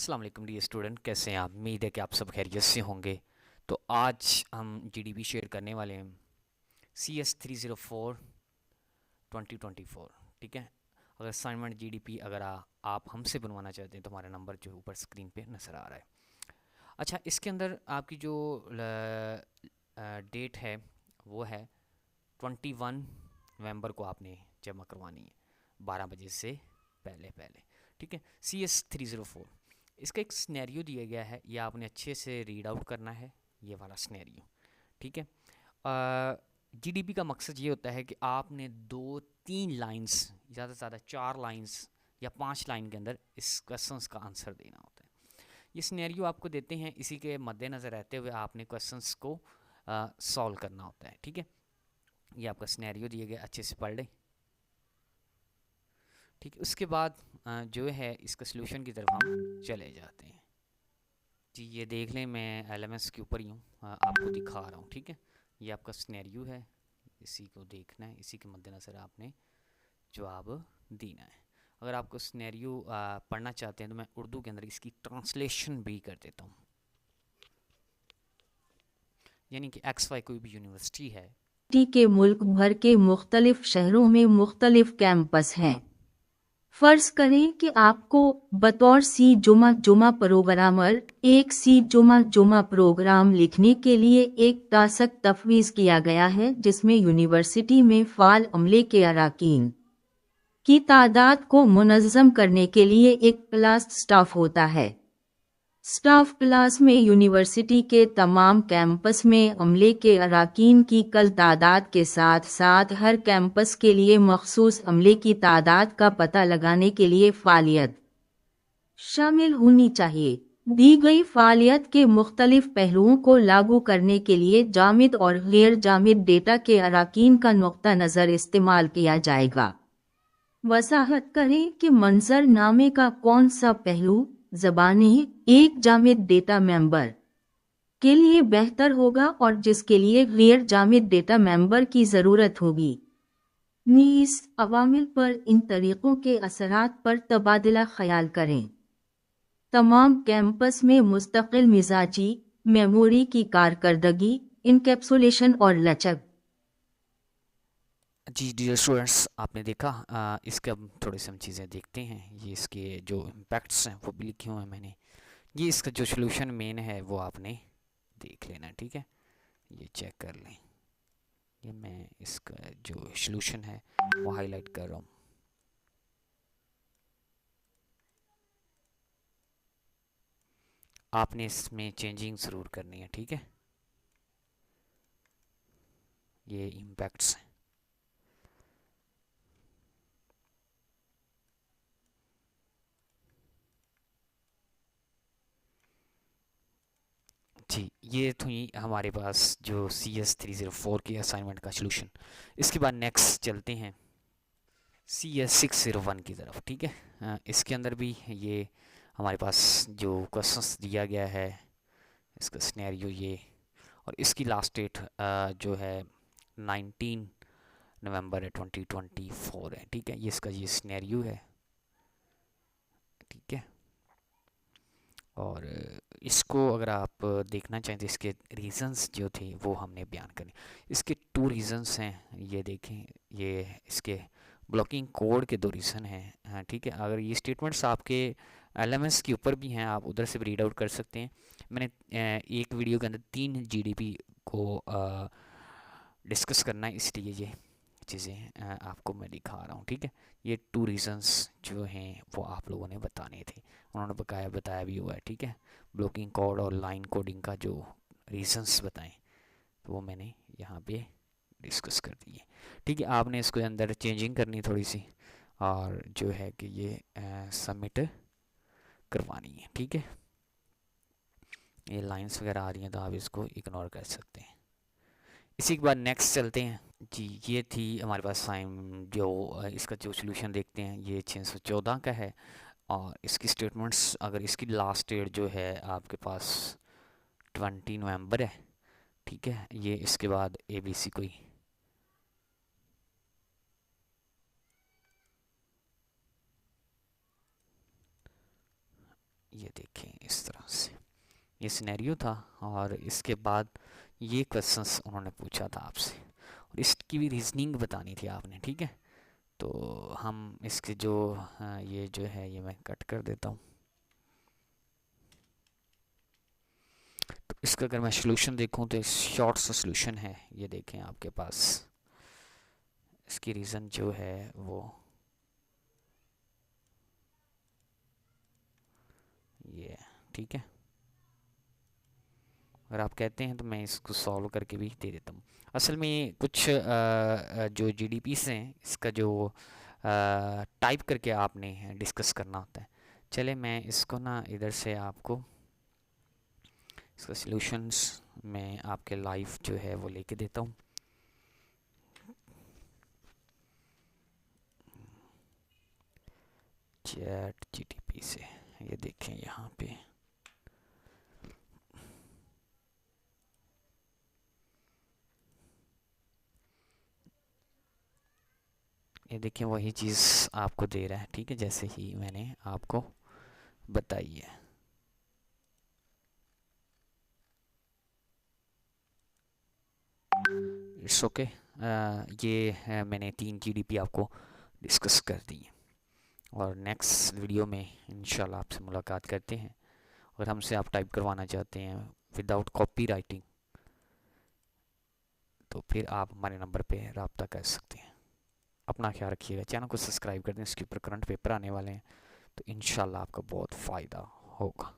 अस्सलाम वालेकुम dear student, कैसे हैं आप? उम्मीद है कि आप सब खैरियत से होंगे। तो आज हम जीडीपी शेयर करने वाले हैं CS 304 2024। ठीक है। अगर असाइनमेंट जीडीपी अगर आप हमसे बनवाना चाहते हैं तो हमारा नंबर जो ऊपर स्क्रीन पे नज़र आ रहा है। अच्छा, इसके अंदर आपकी जो डेट है वो है 21 नवंबर को आपने जमा करवानी है 12 बजे से पहले पहले। ठीक है। CS 304 इसका एक स्नैरियो दिया गया है, ये आपने अच्छे से रीड आउट करना है, ये वाला स्नैरियो। ठीक है। जीडीपी का मकसद ये होता है कि आपने 2-3 लाइंस, ज़्यादा से ज़्यादा 4 लाइंस या 5 लाइन के अंदर इस क्वेश्चंस का आंसर देना होता है। ये स्नैरियो आपको देते हैं, इसी के मद्देनज़र रहते हुए आपने क्वेश्चंस को सॉल्व करना होता है। ठीक है। ये आपका स्नैरियो दिया गया, अच्छे से पढ़ लें। ठीक है। उसके बाद जो है इसका सलूशन की तरफ हम चले जाते हैं। जी, ये देख लें, मैं LMS के ऊपर ही हूँ, आपको दिखा रहा हूँ। ठीक है। ये आपका स्नैरियो है, इसी को देखना है, इसी के मद्देनज़र आपने जवाब देना है। अगर आपको स्नैरियो पढ़ना चाहते हैं तो मैं उर्दू के अंदर इसकी ट्रांसलेशन भी कर देता हूँ। यानी कि XY कोई भी यूनिवर्सिटी है। के मुल्क भर के मुख्तलिफ शहरों में मुख्तलिफ कैंपस हैं। फर्ज करें कि आपको बतौर सी जुमा प्रोग्रामर एक सी जुमा प्रोग्राम लिखने के लिए एक टास्क तफवीज़ किया गया है, जिसमें यूनिवर्सिटी में फ़ाल अमले के अराकीन की तादाद को मुनज़्ज़म करने के लिए एक क्लास स्टाफ होता है। स्टाफ क्लास में यूनिवर्सिटी के तमाम कैंपस में अमले के अराकीन की कल तादाद के साथ साथ हर कैंपस के लिए मखसूस अमले की तादाद का पता लगाने के लिए फ़ालियत शामिल होनी चाहिए। दी गई फ़ालियत के मुख्तलिफ पहलुओं को लागू करने के लिए जामिद और गैर जामिद डेटा के अराकीन का नुक्ता नज़र इस्तेमाल किया जाएगा। वसाहत करें कि मंजरनामे का कौन सा पहलू ज़बानी एक जामिद डेटा मेंबर के लिए बेहतर होगा और जिसके लिए गैर जामिद डेटा मेंबर की ज़रूरत होगी। नीस अवामिल पर इन तरीक़ों के असरात पर तबादला ख्याल करें। तमाम कैंपस में मुस्तकिल मिजाजी मेमोरी की कारकर्दगी, इनकैप्सुलेशन और लचक। जी डियर स्टूडेंट्स, आपने देखा। इसके अब थोड़ी सी हम चीज़ें देखते हैं। ये इसके जो इम्पैक्ट्स हैं वो भी लिखे हुए हैं मैंने। ये इसका जो सलूशन मेन है वो आपने देख लेना है। ठीक है। ये चेक कर लें, ये मैं इसका जो सलूशन है वो हाईलाइट कर रहा हूँ। आपने इसमें चेंजिंग ज़रूर करनी है। ठीक है। ये इम्पैक्ट्स हैं। जी, ये थी हमारे पास जो CS 304 की असाइनमेंट का सलूशन। इसके बाद नेक्स्ट चलते हैं CS 601 की तरफ। ठीक है। इसके अंदर भी ये हमारे पास जो क्वेश्चंस दिया गया है, इसका सिनेरियो ये, और इसकी लास्ट डेट जो है 19 नवंबर है 2024 है। ठीक है। ये इसका ये सिनेरियो है। ठीक है। और इसको अगर आप देखना चाहें तो इसके रीज़न्स जो थे वो हमने बयान करने। इसके 2 रीज़न्स हैं, ये देखें। ये इसके ब्लॉकिंग कोड के 2 रीज़न हैं। हाँ, ठीक है। अगर ये स्टेटमेंट्स आपके LMS के ऊपर भी हैं, आप उधर से भी रीड आउट कर सकते हैं। मैंने एक वीडियो के अंदर 3 GDP को डिस्कस करना है, इसलिए ये चीज़ें आपको मैं दिखा रहा हूँ। ठीक है। ये 2 रीज़न्स जो हैं वो आप लोगों ने बताने थे, उन्होंने बताया भी हुआ है। ठीक है। ब्लॉकिंग कोड और लाइन कोडिंग का जो रीज़न्स बताएं तो वो मैंने यहाँ पे डिस्कस कर दिए। ठीक है। आपने इसको अंदर चेंजिंग करनी थोड़ी सी, और जो है कि ये सबमिट करवानी है। ठीक है। ये लाइंस वगैरह आ रही हैं तो आप इसको इग्नोर कर सकते हैं। इसी के बाद नेक्स्ट चलते हैं। जी, ये थी हमारे पास साइन जो इसका जो सलूशन देखते हैं, ये 614 का है। और इसकी स्टेटमेंट्स, अगर इसकी लास्ट डेट जो है आपके पास 20 नवंबर है। ठीक है। ये इसके बाद ABC कोई ये देखें इस तरह से ये सिनेरियो था, और इसके बाद ये क्वेश्चंस उन्होंने पूछा था आपसे, और इसकी भी रीजनिंग बतानी थी आपने, ठीक है। तो हम इसके जो ये जो है ये मैं कट कर देता हूँ। तो इसका अगर मैं सोल्यूशन देखूँ तो शॉर्ट सा सोल्यूशन है, ये देखें आपके पास। इसकी रीज़न जो है वो ये, ठीक है। अगर आप कहते हैं तो मैं इसको सॉल्व करके भी दे देता हूँ। असल में कुछ जो जीडीपीस हैं इसका जो टाइप करके आपने डिस्कस करना होता है। चले मैं इसको ना इधर से आपको इसका सॉल्यूशंस में आपके लाइव जो है वो लेके देता हूँ। चैट जीडीपी से ये देखें यहाँ पे ये देखें वही चीज़ आपको दे रहा है, ठीक है, जैसे ही मैंने आपको बताई है। It's okay. ये मैंने 3 जीडीपी आपको डिस्कस कर दी है, और नेक्स्ट वीडियो में इंशाल्लाह आपसे मुलाकात करते हैं। अगर हमसे आप टाइप करवाना चाहते हैं विदाउट कॉपी राइटिंग तो फिर आप हमारे नंबर पे रब्ता कर सकते हैं। अपना ख्याल रखिएगा, चैनल को सब्सक्राइब कर दें, इसके ऊपर करंट पेपर आने वाले हैं, तो इंशाल्लाह आपका बहुत फ़ायदा होगा।